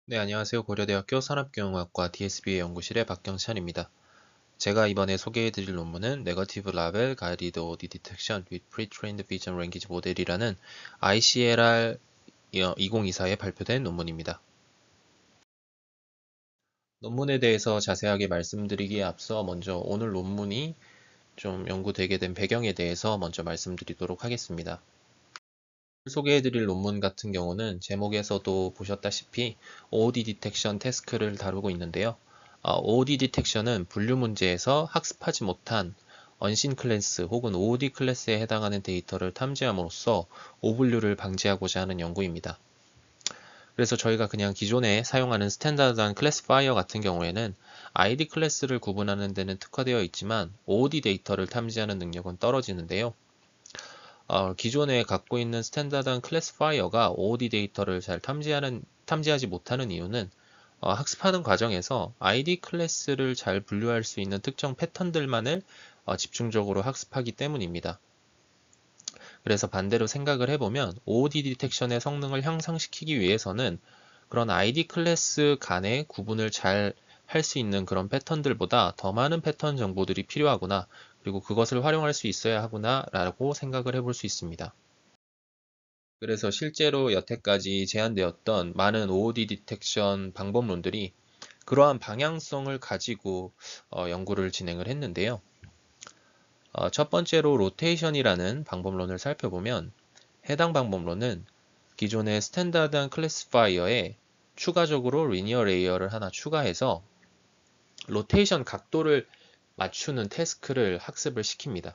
네, 안녕하세요. 고려대학교 산업경영학과 DSB의 연구실의 박경찬입니다. 제가 이번에 소개해드릴 논문은 Negative Label Guided OD Detection with Pre-trained Vision Language Model이라는 ICLR 2024에 발표된 논문입니다. 논문에 대해서 자세하게 말씀드리기에 앞서 먼저 오늘 논문이 좀 연구되게 된 배경에 대해서 먼저 말씀드리도록 하겠습니다. 소개해드릴 논문 같은 경우는 제목에서도 보셨다시피 OOD 디텍션 태스크를 다루고 있는데요. OOD 디텍션은 분류 문제에서 학습하지 못한 언신 클래스 혹은 OOD 클래스에 해당하는 데이터를 탐지함으로써 오분류를 방지하고자 하는 연구입니다. 그래서 저희가 그냥 기존에 사용하는 스탠다드한 클래스파이어 같은 경우에는 ID 클래스를 구분하는 데는 특화되어 있지만 OOD 데이터를 탐지하는 능력은 떨어지는데요. 기존에 갖고 있는 스탠다드한 클래스파이어가 OOD 데이터를 잘 탐지하지 못하는 이유는 학습하는 과정에서 ID 클래스를 잘 분류할 수 있는 특정 패턴들만을 집중적으로 학습하기 때문입니다. 그래서 반대로 생각을 해보면 OOD 디텍션의 성능을 향상시키기 위해서는 그런 ID 클래스 간의 구분을 잘 할 수 있는 그런 패턴들보다 더 많은 패턴 정보들이 필요하구나, 그리고 그것을 활용할 수 있어야 하구나 라고 생각을 해볼 수 있습니다. 그래서 실제로 여태까지 제안되었던 많은 OOD 디텍션 방법론들이 그러한 방향성을 가지고 연구를 진행을 했는데요. 첫 번째로 로테이션이라는 방법론을 살펴보면 해당 방법론은 기존의 스탠다드한 클래시파이어에 추가적으로 리니어 레이어를 하나 추가해서 로테이션 각도를 맞추는 태스크를 학습을 시킵니다.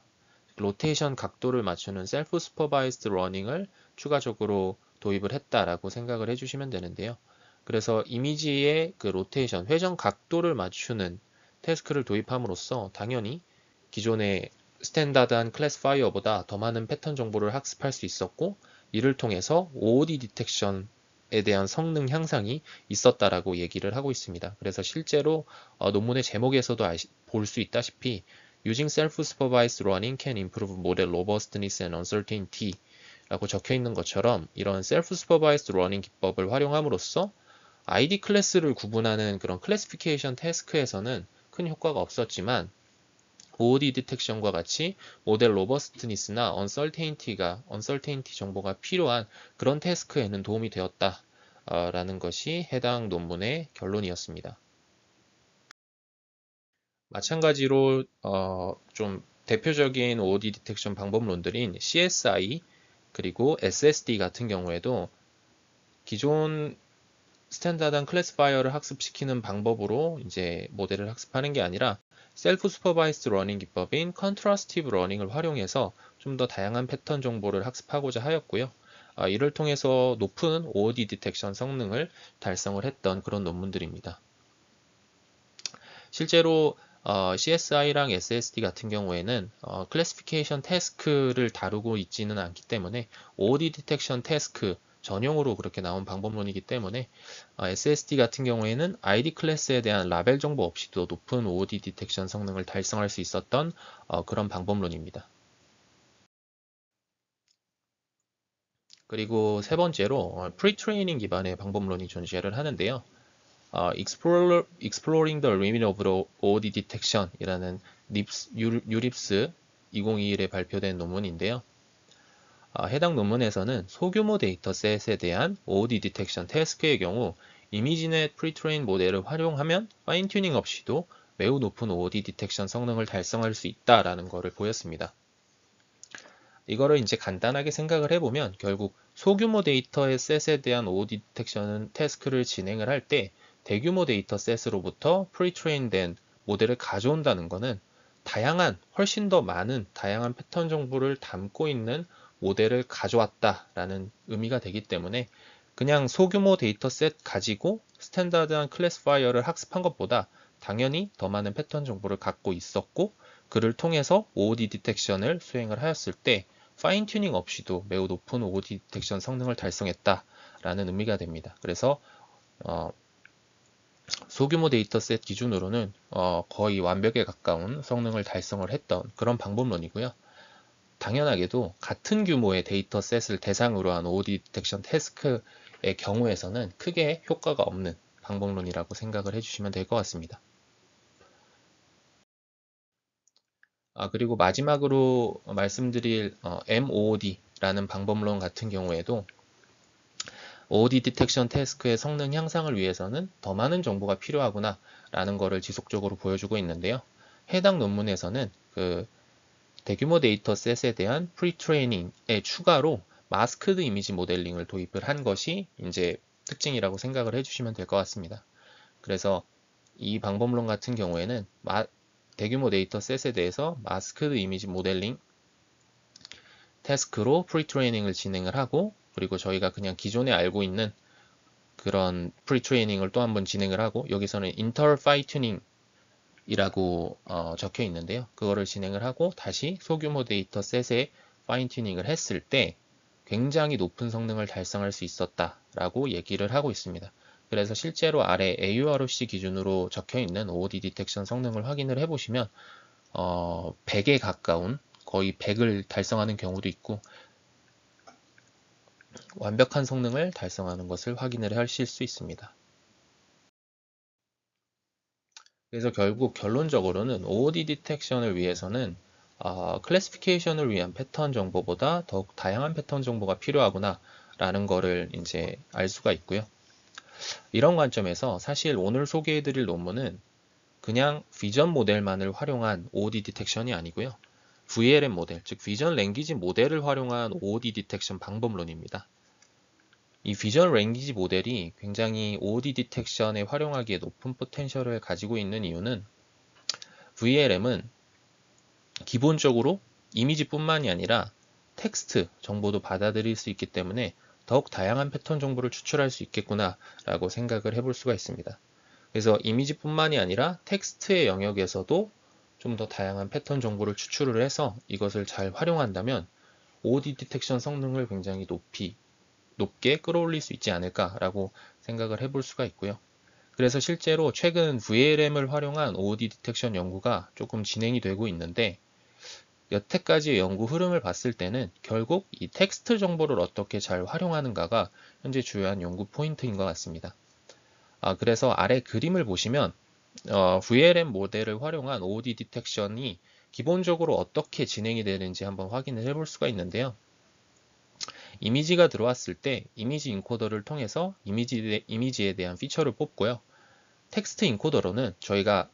로테이션 각도를 맞추는 셀프 슈퍼바이즈드 러닝을 추가적으로 도입을 했다라고 생각을 해주시면 되는데요. 그래서 이미지의 그 로테이션, 회전 각도를 맞추는 태스크를 도입함으로써 당연히 기존의 스탠다드한 클래스파이어보다 더 많은 패턴 정보를 학습할 수 있었고, 이를 통해서 OOD 디텍션에 대한 성능 향상이 있었다라고 얘기를 하고 있습니다. 그래서 실제로 논문의 제목에서도 볼 수 있다시피 Using self-supervised learning can improve model robustness and uncertainty 라고 적혀 있는 것처럼 이런 self-supervised learning 기법을 활용함으로써 ID 클래스를 구분하는 그런 클래시피케이션 태스크에서는 큰 효과가 없었지만 OOD 디텍션과 같이 모델 로버스트니스나 uncertainty 정보가 필요한 그런 태스크에는 도움이 되었다라는 것이 해당 논문의 결론이었습니다. 마찬가지로 좀 대표적인 OOD 디텍션 방법론들인 CSI 그리고 SSD 같은 경우에도 기존 스탠다드한 클래스파이어를 학습시키는 방법으로 이제 모델을 학습하는 게 아니라 셀프 슈퍼바이스드 러닝 기법인 컨트라스티브 러닝을 활용해서 좀 더 다양한 패턴 정보를 학습하고자 하였고요. 이를 통해서 높은 OOD 디텍션 성능을 달성을 했던 그런 논문들입니다. 실제로 CSI랑 SSD 같은 경우에는 클래시피케이션 태스크를 다루고 있지는 않기 때문에 OOD 디텍션 태스크 전용으로 그렇게 나온 방법론이기 때문에 SSD 같은 경우에는 ID 클래스에 대한 라벨 정보 없이도 높은 OOD 디텍션 성능을 달성할 수 있었던 그런 방법론입니다. 그리고 세 번째로 프리트레이닝 기반의 방법론이 존재를 하는데요. Exploring the Limit of OOD Detection 이라는 유립스 2021에 발표된 논문인데요. 해당 논문에서는 소규모 데이터셋에 대한 OOD 디텍션 태스크의 경우 이미지넷 프리트레인 모델을 활용하면 파인 튜닝 없이도 매우 높은 OOD 디텍션 성능을 달성할 수 있다라는 것을 보였습니다. 이거를 이제 간단하게 생각을 해보면 결국 소규모 데이터의 셋에 대한 OOD 디텍션 태스크를 진행을 할 때 대규모 데이터 셋으로부터 프리트레인된 모델을 가져온다는 것은 훨씬 더 많은 다양한 패턴 정보를 담고 있는 모델을 가져왔다라는 의미가 되기 때문에 그냥 소규모 데이터셋 가지고 스탠다드한 클래스파이어를 학습한 것보다 당연히 더 많은 패턴 정보를 갖고 있었고, 그를 통해서 OOD 디텍션을 수행을 하였을 때 파인 튜닝 없이도 매우 높은 OOD 디텍션 성능을 달성했다라는 의미가 됩니다. 그래서 소규모 데이터셋 기준으로는 거의 완벽에 가까운 성능을 달성을 했던 그런 방법론이고요. 당연하게도 같은 규모의 데이터셋을 대상으로 한 OOD 디텍션 태스크에 경우에서는 크게 효과가 없는 방법론이라고 생각을 해주시면 될 것 같습니다. 그리고 마지막으로 말씀드릴 MOOD라는 방법론 같은 경우에도 OOD 디텍션 태스크의 성능 향상을 위해서는 더 많은 정보가 필요하구나 라는 것을 지속적으로 보여주고 있는데요. 해당 논문에서는 그 대규모 데이터셋에 대한 프리트레이닝에 추가로 마스크드 이미지 모델링을 도입을 한 것이 이제 특징이라고 생각을 해주시면 될 것 같습니다. 그래서 이 방법론 같은 경우에는 대규모 데이터셋에 대해서 마스크드 이미지 모델링 태스크로 프리트레이닝을 진행을 하고, 그리고 저희가 그냥 기존에 알고 있는 그런 프리트레이닝을 또 한번 진행을 하고, 여기서는 인터 파이튜닝 이라고 적혀 있는데요. 그거를 진행을 하고 다시 소규모 데이터셋에 파인 튜닝을 했을 때 굉장히 높은 성능을 달성할 수 있었다라고 얘기를 하고 있습니다. 그래서 실제로 아래 AUROC 기준으로 적혀 있는 OOD 디텍션 성능을 확인을 해보시면 100에 가까운, 거의 100을 달성하는 경우도 있고 완벽한 성능을 달성하는 것을 확인을 하실 수 있습니다. 그래서 결국 결론적으로는 OOD 디텍션을 위해서는 클래시피케이션을 위한 패턴 정보보다 더욱 다양한 패턴 정보가 필요하구나 라는 거를 이제 알 수가 있고요. 이런 관점에서 사실 오늘 소개해드릴 논문은 그냥 비전 모델만을 활용한 OOD 디텍션이 아니고요. VLM 모델, 즉 비전 랭귀지 모델을 활용한 OOD 디텍션 방법론입니다. 이 비전 랭귀지 모델이 굉장히 OOD 디텍션에 활용하기에 높은 포텐셜을 가지고 있는 이유는 VLM은 기본적으로 이미지뿐만이 아니라 텍스트 정보도 받아들일 수 있기 때문에 더욱 다양한 패턴 정보를 추출할 수 있겠구나 라고 생각을 해볼 수가 있습니다. 그래서 이미지뿐만이 아니라 텍스트의 영역에서도 좀 더 다양한 패턴 정보를 추출을 해서 이것을 잘 활용한다면 OOD 디텍션 성능을 굉장히 높게 끌어올릴 수 있지 않을까라고 생각을 해볼 수가 있고요. 그래서 실제로 최근 VLM을 활용한 OOD 디텍션 연구가 조금 진행이 되고 있는데, 여태까지의 연구 흐름을 봤을 때는 결국 이 텍스트 정보를 어떻게 잘 활용하는가가 현재 주요한 연구 포인트인 것 같습니다. 그래서 아래 그림을 보시면 VLM 모델을 활용한 OOD 디텍션이 기본적으로 어떻게 진행이 되는지 한번 확인을 해볼 수가 있는데요. 이미지가 들어왔을 때 이미지 인코더를 통해서 이미지에 대한 피처를 뽑고요. 텍스트 인코더로는 저희가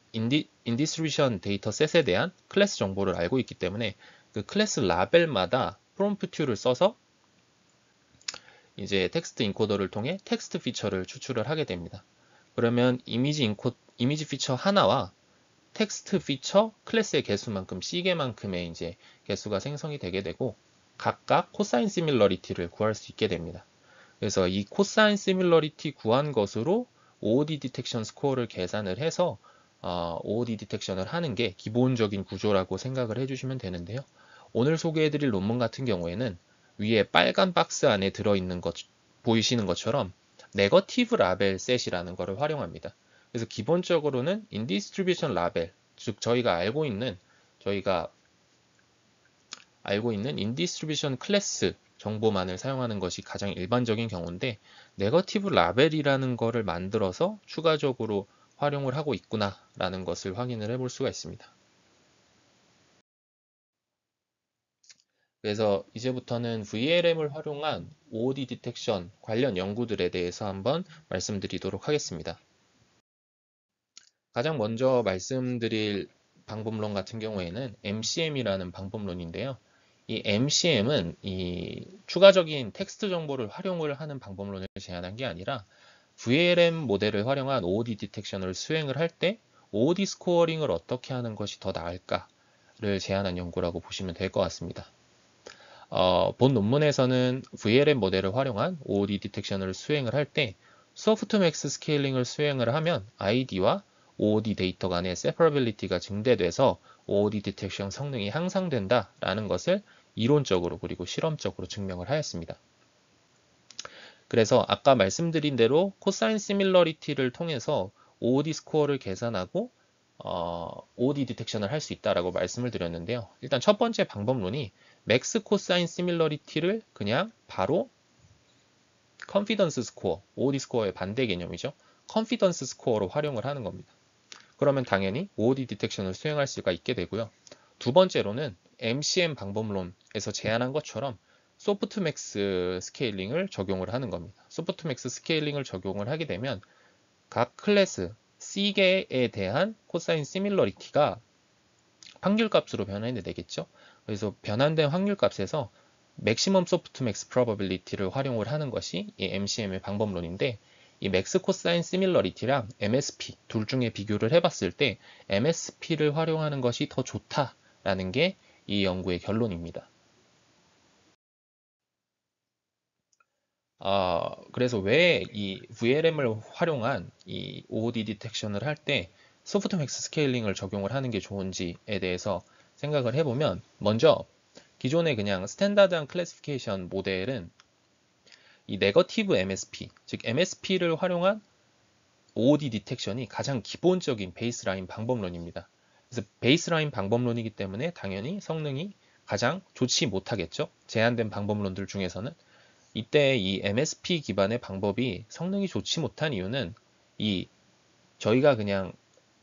인디스트리뷰션 데이터셋에 대한 클래스 정보를 알고 있기 때문에 그 클래스 라벨마다 프롬프트를 써서 이제 텍스트 인코더를 통해 텍스트 피처를 추출을 하게 됩니다. 그러면 이미지 피처 하나와 텍스트 피처 클래스의 개수만큼 C개만큼의 이제 개수가 생성이 되게 되고 각각 코사인 시밀러리티를 구할 수 있게 됩니다. 그래서 이 코사인 시밀러리티 구한 것으로 OOD 디텍션 스코어를 계산을 해서 OOD 디텍션을 하는 게 기본적인 구조라고 생각을 해주시면 되는데요. 오늘 소개해드릴 논문 같은 경우에는 위에 빨간 박스 안에 들어있는 것 보이시는 것처럼 네거티브 라벨 셋이라는 것을 활용합니다. 그래서 기본적으로는 인디스트리뷰션 라벨, 즉 저희가 알고 있는 인디스트리뷰션 클래스 정보만을 사용하는 것이 가장 일반적인 경우인데, 네거티브 라벨이라는 것을 만들어서 추가적으로 활용을 하고 있구나 라는 것을 확인을 해볼 수가 있습니다. 그래서 이제부터는 VLM을 활용한 OOD 디텍션 관련 연구들에 대해서 한번 말씀드리도록 하겠습니다. 가장 먼저 말씀드릴 방법론 같은 경우에는 MCM이라는 방법론인데요. 이 MCM은 이 추가적인 텍스트 정보를 활용을 하는 방법론을 제안한 게 아니라 VLM 모델을 활용한 OOD 디텍션을 수행을 할 때 OOD 스코어링을 어떻게 하는 것이 더 나을까를 제안한 연구라고 보시면 될 것 같습니다. 본 논문에서는 VLM 모델을 활용한 OOD 디텍션을 수행을 할 때 소프트맥스 스케일링을 수행을 하면 ID와 OOD 데이터 간의 세퍼러빌리티가 증대돼서 OOD 디텍션 성능이 향상된다라는 것을 이론적으로 그리고 실험적으로 증명을 하였습니다. 그래서 아까 말씀드린 대로 코사인 시밀러리티를 통해서 OOD 스코어를 계산하고 OOD 디텍션을 할 수 있다라고 말씀을 드렸는데요. 일단 첫 번째 방법론이 맥스 코사인 시밀러리티를 그냥 바로 컨피던스 스코어, OOD 스코어의 반대 개념이죠. 컨피던스 스코어로 활용을 하는 겁니다. 그러면 당연히 OOD 디텍션을 수행할 수가 있게 되고요. 두 번째로는 MCM 방법론에서 제안한 것처럼 소프트맥스 스케일링을 적용을 하는 겁니다. 소프트맥스 스케일링을 적용을 하게 되면 각 클래스 C개에 대한 코사인 시밀러리티가 확률값으로 변환이 되겠죠. 그래서 변환된 확률값에서 맥시멈 소프트맥스 프로버빌리티를 활용을 하는 것이 이 MCM의 방법론인데, 이 맥스 코사인 시밀러리티랑 MSP 둘 중에 비교를 해봤을 때 MSP를 활용하는 것이 더 좋다라는 게 이 연구의 결론입니다. 그래서 왜 이 VLM을 활용한 이 OOD 디텍션을 할 때 소프트맥스 스케일링을 적용을 하는 게 좋은지에 대해서 생각을 해보면, 먼저 기존의 그냥 스탠다드한 클래시피케이션 모델은 이 네거티브 MSP, 즉 MSP를 활용한 OOD 디텍션이 가장 기본적인 베이스라인 방법론입니다. 그래서 베이스라인 방법론이기 때문에 당연히 성능이 가장 좋지 못하겠죠. 제한된 방법론들 중에서는. 이때 이 MSP 기반의 방법이 성능이 좋지 못한 이유는 이 저희가 그냥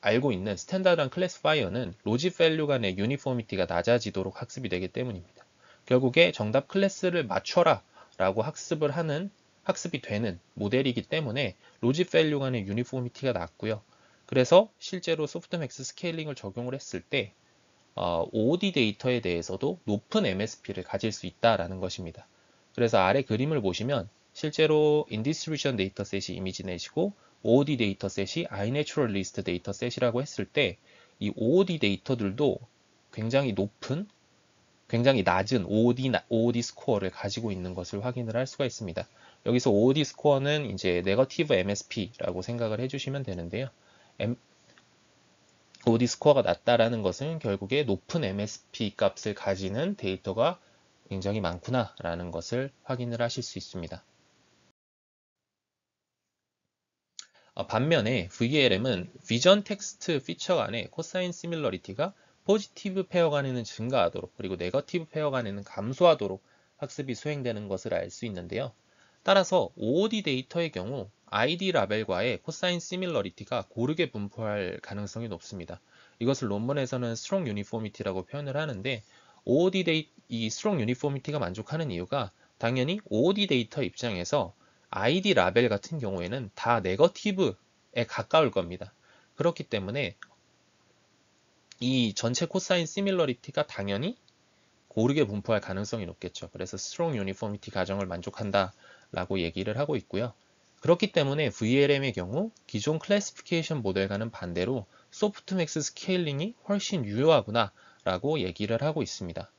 알고 있는 스탠다드한 클래스파이어는 로지 밸류 간의 유니포미티가 낮아지도록 학습이 되기 때문입니다. 결국에 정답 클래스를 맞춰라 라고 학습이 되는 모델이기 때문에 로지 밸류 간의 유니포미티가 낮고요. 그래서 실제로 소프트맥스 스케일링을 적용을 했을 때 OOD 데이터에 대해서도 높은 MSP를 가질 수 있다라는 것입니다. 그래서 아래 그림을 보시면 실제로 인디스트리뷰션 데이터셋이 이미지넷이고 OOD 데이터셋이 iNaturalist 데이터셋이라고 했을 때 이 OOD 데이터들도 굉장히 낮은 OOD 스코어를 가지고 있는 것을 확인을 할 수가 있습니다. 여기서 OOD 스코어는 이제 네거티브 MSP라고 생각을 해주시면 되는데요. OOD 스코어가 낮다라는 것은 결국에 높은 MSP 값을 가지는 데이터가 굉장히 많구나라는 것을 확인을 하실 수 있습니다. 반면에 VLM은 비전 텍스트 피처 간의 코사인 시밀러리티가 포지티브 페어 간에는 증가하도록, 그리고 네거티브 페어 간에는 감소하도록 학습이 수행되는 것을 알 수 있는데요. 따라서 OOD 데이터의 경우 ID 라벨과의 코사인 시밀러리티가 고르게 분포할 가능성이 높습니다. 이것을 논문에서는 strong uniformity라고 표현을 하는데, 이 strong uniformity가 만족하는 이유가 당연히 OOD 데이터 입장에서 ID 라벨 같은 경우에는 다 네거티브에 가까울 겁니다. 그렇기 때문에 이 전체 코사인 시밀러리티가 당연히 고르게 분포할 가능성이 높겠죠. 그래서 strong uniformity 가정을 만족한다 라고 얘기를 하고 있고요. 그렇기 때문에 VLM의 경우 기존 클래시피케이션 모델과는 반대로 소프트맥스 스케일링이 훨씬 유효하구나 라고 얘기를 하고 있습니다.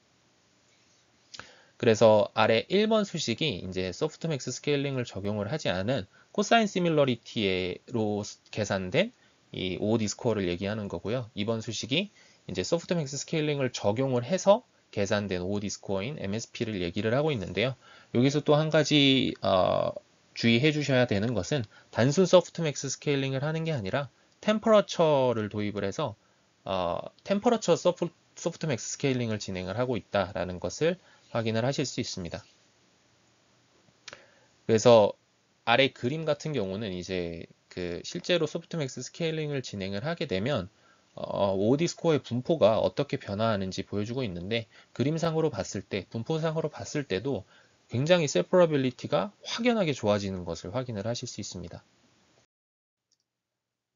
그래서 아래 1번 수식이 이제 소프트맥스 스케일링을 적용을 하지 않은 코사인 시밀러리티로 계산된 이 OOD 스코어를 얘기하는 거고요. 2번 수식이 이제 소프트맥스 스케일링을 적용을 해서 계산된 OOD 스코어인 MSP를 얘기를 하고 있는데요. 여기서 또 한 가지 주의해 주셔야 되는 것은 단순 소프트맥스 스케일링을 하는 게 아니라 템퍼러처를 도입을 해서 템퍼러처 소프트맥스 스케일링을 진행을 하고 있다라는 것을 확인을 하실 수 있습니다. 그래서 아래 그림 같은 경우는 이제 실제로 소프트맥스 스케일링을 진행을 하게 되면 OOD 스코어의 분포가 어떻게 변화하는지 보여주고 있는데, 그림상으로 봤을 때, 분포상으로 봤을 때도 굉장히 세퍼러빌리티가 확연하게 좋아지는 것을 확인을 하실 수 있습니다.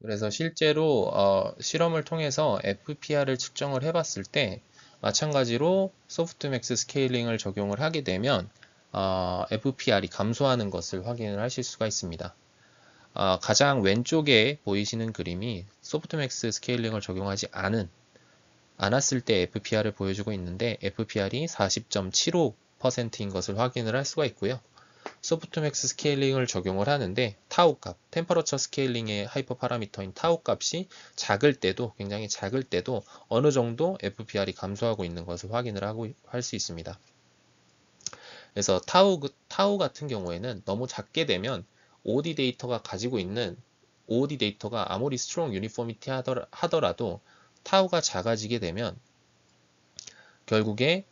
그래서 실제로 실험을 통해서 FPR을 측정을 해봤을 때 마찬가지로 소프트맥스 스케일링을 적용을 하게 되면 FPR이 감소하는 것을 확인을 하실 수가 있습니다. 가장 왼쪽에 보이시는 그림이 소프트맥스 스케일링을 적용하지 않았을 때 FPR을 보여주고 있는데, FPR이 40.75%인 것을 확인을 할 수가 있고요. 소프트맥스 스케일링을 적용을 하는데 타우 값, 템퍼러처 스케일링의 하이퍼 파라미터인 타우 값이 굉장히 작을 때도 어느 정도 FPR이 감소하고 있는 것을 확인을 할 수 있습니다. 그래서 타우 같은 경우에는 너무 작게 되면 OOD 데이터가 가지고 있는 OOD 데이터가 아무리 스트롱 유니포미티 하더라도 타우가 작아지게 되면 결국에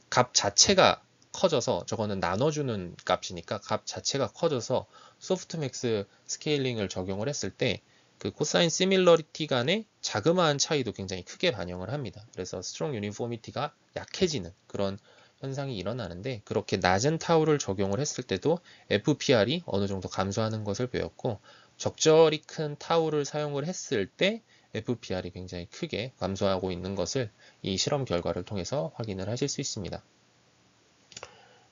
값 자체가 커져서, 저거는 나눠주는 값이니까 값 자체가 커져서 소프트맥스 스케일링을 적용을 했을 때 그 코사인 시밀러리티 간의 자그마한 차이도 굉장히 크게 반영을 합니다. 그래서 스트롱 유니포미티가 약해지는 그런 현상이 일어나는데, 그렇게 낮은 타우를 적용을 했을 때도 FPR이 어느 정도 감소하는 것을 배웠고, 적절히 큰 타우를 사용을 했을 때 FPR이 굉장히 크게 감소하고 있는 것을 이 실험 결과를 통해서 확인을 하실 수 있습니다.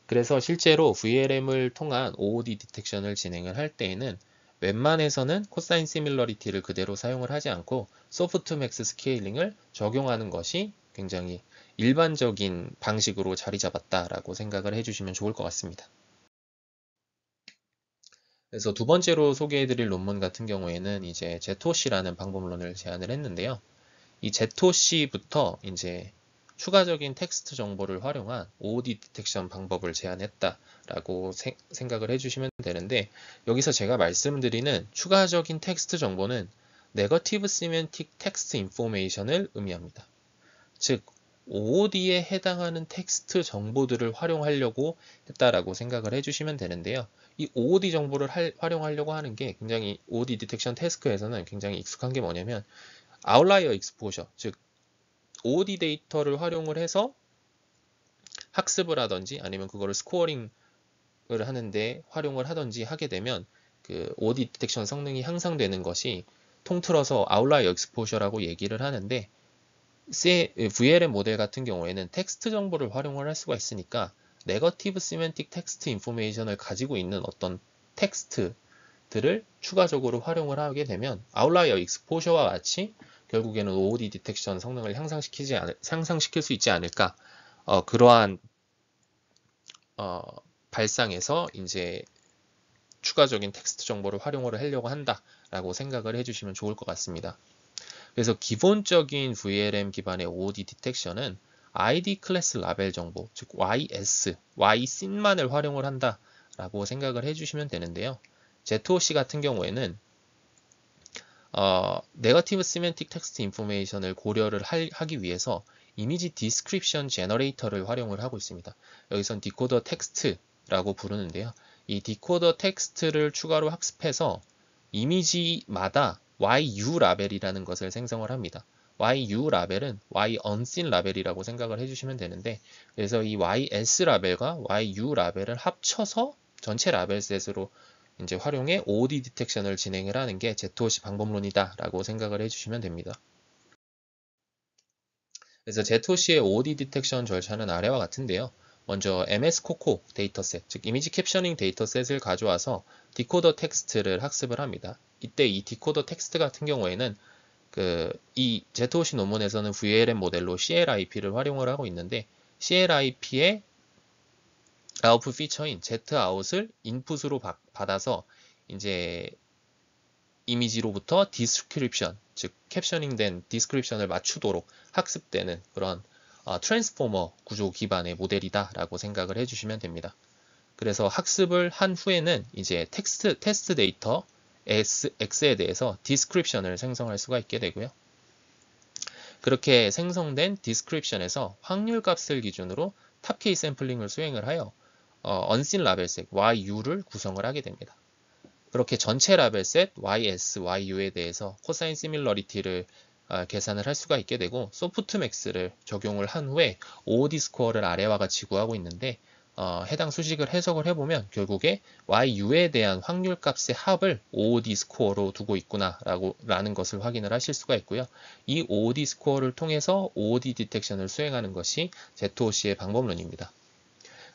그래서 실제로 VLM을 통한 OOD 디텍션을 진행을 할 때에는 웬만해서는 코사인 시밀러리티를 그대로 사용을 하지 않고 소프트맥스 스케일링을 적용하는 것이 굉장히 일반적인 방식으로 자리 잡았다라고 생각을 해주시면 좋을 것 같습니다. 그래서 두 번째로 소개해드릴 논문 같은 경우에는 이제 제토시라는 방법론을 제안을 했는데요. 이 제토시부터 이제 추가적인 텍스트 정보를 활용한 OOD 디텍션 방법을 제안했다라고 생각을 해주시면 되는데, 여기서 제가 말씀드리는 추가적인 텍스트 정보는 네거티브 시멘틱 텍스트 인포메이션을 의미합니다. 즉 OOD에 해당하는 텍스트 정보들을 활용하려고 했다라고 생각을 해주시면 되는데요. 이 OOD 정보를 활용하려고 하는 게 굉장히 OOD 디텍션 태스크에서는 굉장히 익숙한 게 뭐냐면 아웃라이어 익스포저, 즉 OOD 데이터를 활용을 해서 학습을 하든지 아니면 그거를 스코어링을 하는데 활용을 하든지 하게 되면 그 OOD 디텍션 성능이 향상되는 것이 통틀어서 아웃라이어 익스포저라고 얘기를 하는데, VLM 모델 같은 경우에는 텍스트 정보를 활용을 할 수가 있으니까 네거티브 시멘틱 텍스트 인포메이션을 가지고 있는 어떤 텍스트들을 추가적으로 활용을 하게 되면 아웃라이어 익스포저와 같이 결국에는 OOD 디텍션 성능을 향상시킬 수 있지 않을까, 그러한 발상에서 이제 추가적인 텍스트 정보를 활용을 하려고 한다라고 생각을 해주시면 좋을 것 같습니다. 그래서 기본적인 VLM 기반의 OOD 디텍션은 ID 클래스 라벨 정보, 즉 YS, YSyn만을 활용을 한다라고 생각을 해주시면 되는데요. ZOC 같은 경우에는 네거티브 시멘틱 텍스트 인포메이션을 고려를 하기 위해서 이미지 디스크립션 제너레이터를 활용을 하고 있습니다. 여기선 디코더 텍스트라고 부르는데요. 이 디코더 텍스트를 추가로 학습해서 이미지마다 YU 라벨이라는 것을 생성을 합니다. YU 라벨은 Y unseen 라벨이라고 생각을 해주시면 되는데, 그래서 이 YS 라벨과 YU 라벨을 합쳐서 전체 라벨셋으로 이제 활용해 OOD 디텍션을 진행을 하는 게 ZOC 방법론이다라고 생각을 해주시면 됩니다. 그래서 ZOC의 OOD 디텍션 절차는 아래와 같은데요. 먼저 MS-COCO 데이터셋, 즉 이미지 캡셔닝 데이터셋을 가져와서 디코더 텍스트를 학습을 합니다. 이때 이 디코더 텍스트 같은 경우에는 이 ZOC 논문에서는 VLM 모델로 CLIP를 활용을 하고 있는데, CLIP의 아웃풋 피처인 Zout을 인풋으로 받아서 이제 이미지로부터 디스크립션, 즉 캡셔닝된 디스크립션을 맞추도록 학습되는 그런 트랜스포머 구조 기반의 모델이다라고 생각을 해주시면 됩니다. 그래서 학습을 한 후에는 이제 테스트 데이터 X에 대해서 디스크립션을 생성할 수가 있게 되고요. 그렇게 생성된 디스크립션에서 확률 값을 기준으로 탑K 샘플링을 수행을 하여 unseen 라벨셋 YU를 구성을 하게 됩니다. 그렇게 전체 라벨셋 YS, YU에 대해서 코사인 시밀러리티를 계산을 할 수가 있게 되고, 소프트맥스를 적용을 한 후에 OOD 스코어를 아래와 같이 구하고 있는데, 해당 수식을 해석을 해보면 결국에 YU에 대한 확률 값의 합을 OOD 스코어로 두고 있구나 라는 것을 확인을 하실 수가 있고요. 이 OOD 스코어를 통해서 OOD 디텍션을 수행하는 것이 ZOC의 방법론입니다.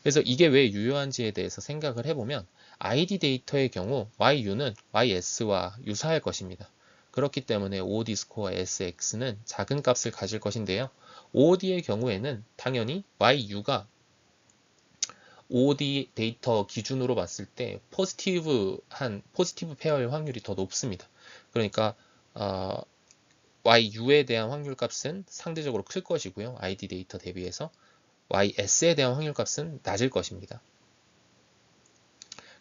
그래서 이게 왜 유효한지에 대해서 생각을 해보면 ID 데이터의 경우 YU는 YS와 유사할 것입니다. 그렇기 때문에 OOD 스코어 SX는 작은 값을 가질 것인데요. OOD의 경우에는 당연히 YU가 OOD 데이터 기준으로 봤을 때 포지티브 페어의 확률이 더 높습니다. 그러니까 YU에 대한 확률 값은 상대적으로 클 것이고요. ID 데이터 대비해서 YS에 대한 확률 값은 낮을 것입니다.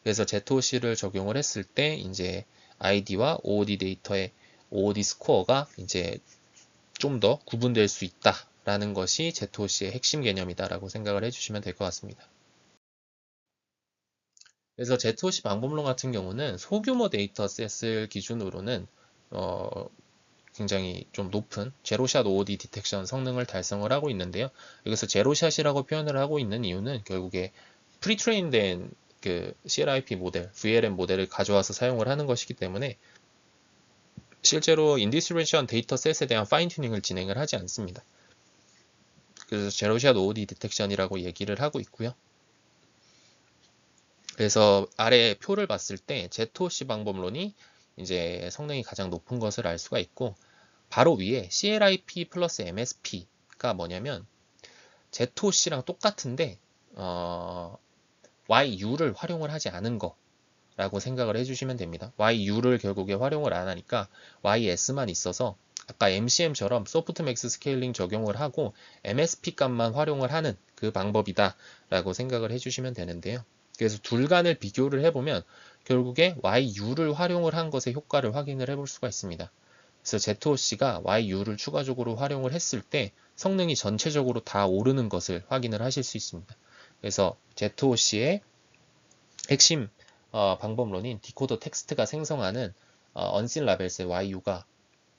그래서 ZOC를 적용을 했을 때 이제 ID와 OOD 데이터의 OOD 스코어가 이제 좀 더 구분될 수 있다라는 것이 ZOC의 핵심 개념이다라고 생각을 해주시면 될 것 같습니다. 그래서 ZOC 방법론 같은 경우는 소규모 데이터셋을 기준으로는 굉장히 좀 높은 제로샷 OOD 디텍션 성능을 달성을 하고 있는데요. 여기서 제로샷이라고 표현을 하고 있는 이유는 결국에 프리트레인된 그 CLIP 모델, VLM 모델을 가져와서 사용을 하는 것이기 때문에 실제로 인디스트리뷰션 데이터셋에 대한 파인 튜닝을 진행을 하지 않습니다. 그래서 제로샷 OOD 디텍션이라고 얘기를 하고 있고요. 그래서 아래 표를 봤을 때 ZOC 방법론이 이제 성능이 가장 높은 것을 알 수가 있고, 바로 위에 CLIP 플러스 MSP가 뭐냐면 ZOC랑 똑같은데 YU를 활용을 하지 않은 거라고 생각을 해주시면 됩니다. YU를 결국에 활용을 안 하니까 YS만 있어서 아까 MCM처럼 소프트맥스 스케일링 적용을 하고 MSP 값만 활용을 하는 그 방법이다 라고 생각을 해주시면 되는데요. 그래서 둘 간을 비교를 해보면 결국에 YU를 활용을 한 것의 효과를 확인을 해볼 수가 있습니다. 그래서 ZOC가 YU를 추가적으로 활용을 했을 때 성능이 전체적으로 다 오르는 것을 확인을 하실 수 있습니다. 그래서 ZOC의 핵심 방법론인 디코더 텍스트가 생성하는 언신 라벨스의 YU가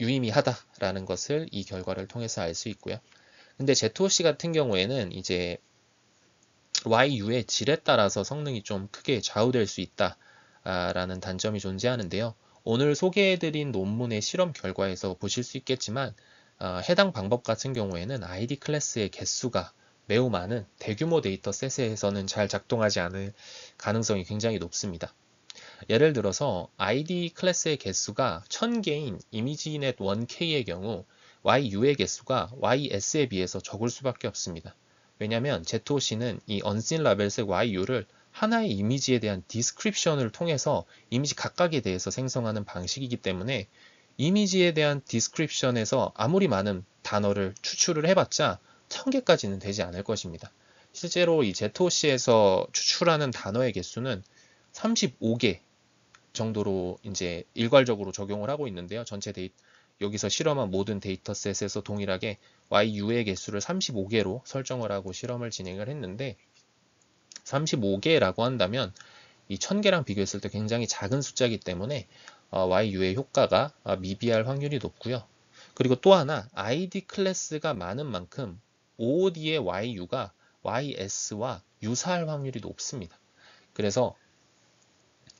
유의미하다라는 것을 이 결과를 통해서 알 수 있고요. 근데 ZOC 같은 경우에는 이제 YU의 질에 따라서 성능이 좀 크게 좌우될 수 있다라는 단점이 존재하는데요. 오늘 소개해드린 논문의 실험 결과에서 보실 수 있겠지만 해당 방법 같은 경우에는 ID 클래스의 개수가 매우 많은 대규모 데이터셋에서는 잘 작동하지 않을 가능성이 굉장히 높습니다. 예를 들어서 ID 클래스의 개수가 1000개인 이미지넷 1K의 경우 YU의 개수가 YS에 비해서 적을 수밖에 없습니다. 왜냐하면 ZOC는 이 언씬 라벨스의 YU를 하나의 이미지에 대한 디스크립션을 통해서 이미지 각각에 대해서 생성하는 방식이기 때문에 이미지에 대한 디스크립션에서 아무리 많은 단어를 추출을 해봤자 1000개까지는 되지 않을 것입니다. 실제로 이 ZOC에서 추출하는 단어의 개수는 35개 정도로 이제 일괄적으로 적용을 하고 있는데요. 여기서 실험한 모든 데이터셋에서 동일하게 YU의 개수를 35개로 설정을 하고 실험을 진행을 했는데 35개라고 한다면 이 1000개랑 비교했을 때 굉장히 작은 숫자이기 때문에 YU의 효과가 미비할 확률이 높고요. 그리고 또 하나 ID 클래스가 많은 만큼 OOD의 YU가 YS와 유사할 확률이 높습니다. 그래서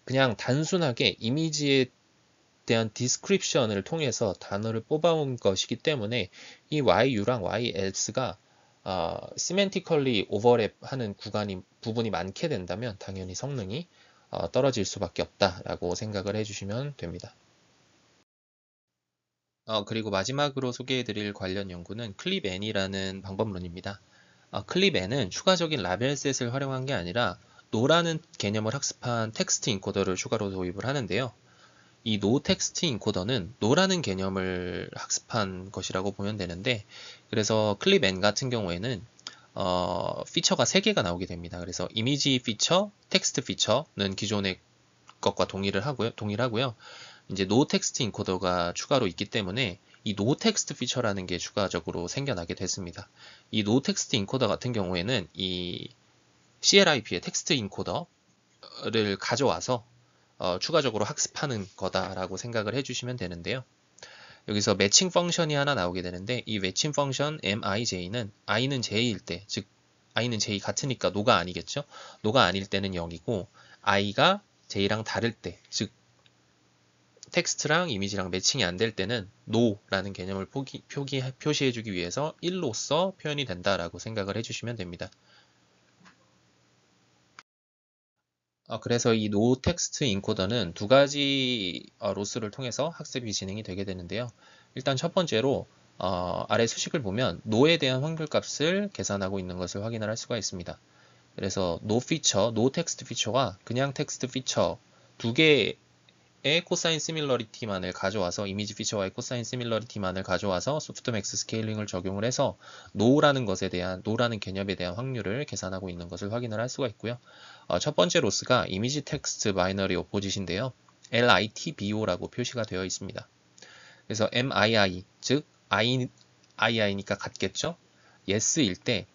그냥 단순하게 이미지에 대한 디스크립션을 통해서 단어를 뽑아온 것이기 때문에 이 YU랑 YS가 시멘티컬리 오버랩하는 부분이 많게 된다면 당연히 성능이 떨어질 수밖에 없다라고 생각을 해주시면 됩니다. 그리고 마지막으로 소개해드릴 관련 연구는 클립N이라는 방법론입니다. 클립N은 추가적인 라벨셋을 활용한 게 아니라 노라는 개념을 학습한 텍스트 인코더를 추가로 도입을 하는데요. 이 노 텍스트 인코더는 노라는 개념을 학습한 것이라고 보면 되는데, 그래서 클립N 같은 경우에는 피처가 3개가 나오게 됩니다. 그래서 이미지 피처, 텍스트 피처는 기존의 것과 동일하고요. 이제 노 텍스트 인코더가 추가로 있기 때문에 이 노 텍스트 피처라는 게 추가적으로 생겨나게 됐습니다. 이 노 텍스트 인코더 같은 경우에는 이 CLIP의 텍스트 인코더를 가져와서 추가적으로 학습하는 거다라고 생각을 해주시면 되는데요. 여기서 매칭 펑션이 하나 나오게 되는데 이 매칭 펑션 MIJ는 I는 J일 때, 즉 I는 J 같으니까 노가 아니겠죠? 노가 아닐 때는 0이고 I가 J랑 다를 때, 즉 텍스트랑 이미지랑 매칭이 안 될 때는 no라는 개념을 표시해주기 위해서 1로서 표현이 된다라고 생각을 해주시면 됩니다. 그래서 이 no 텍스트 인코더는 두 가지 로스를 통해서 학습이 진행이 되게 되는데요. 일단 첫 번째로 아래 수식을 보면 no에 대한 확률값을 계산하고 있는 것을 확인을 할 수가 있습니다. 그래서 no 피처, no 텍스트 피처와 그냥 텍스트 피처 두 개의 코사인 시밀러리티만을 가져와서 이미지 피처와의 코사인 시밀러리티만을 가져와서 소프트맥스 스케일링을 적용을 해서 no라는 개념에 대한 확률을 계산하고 있는 것을 확인을 할 수가 있고요. 첫 번째 로스가 이미지 텍스트 바이너리 오포짓인데요. LITBO라고 표시가 되어 있습니다. 그래서 MII, 즉 II니까 같겠죠? Yes일 때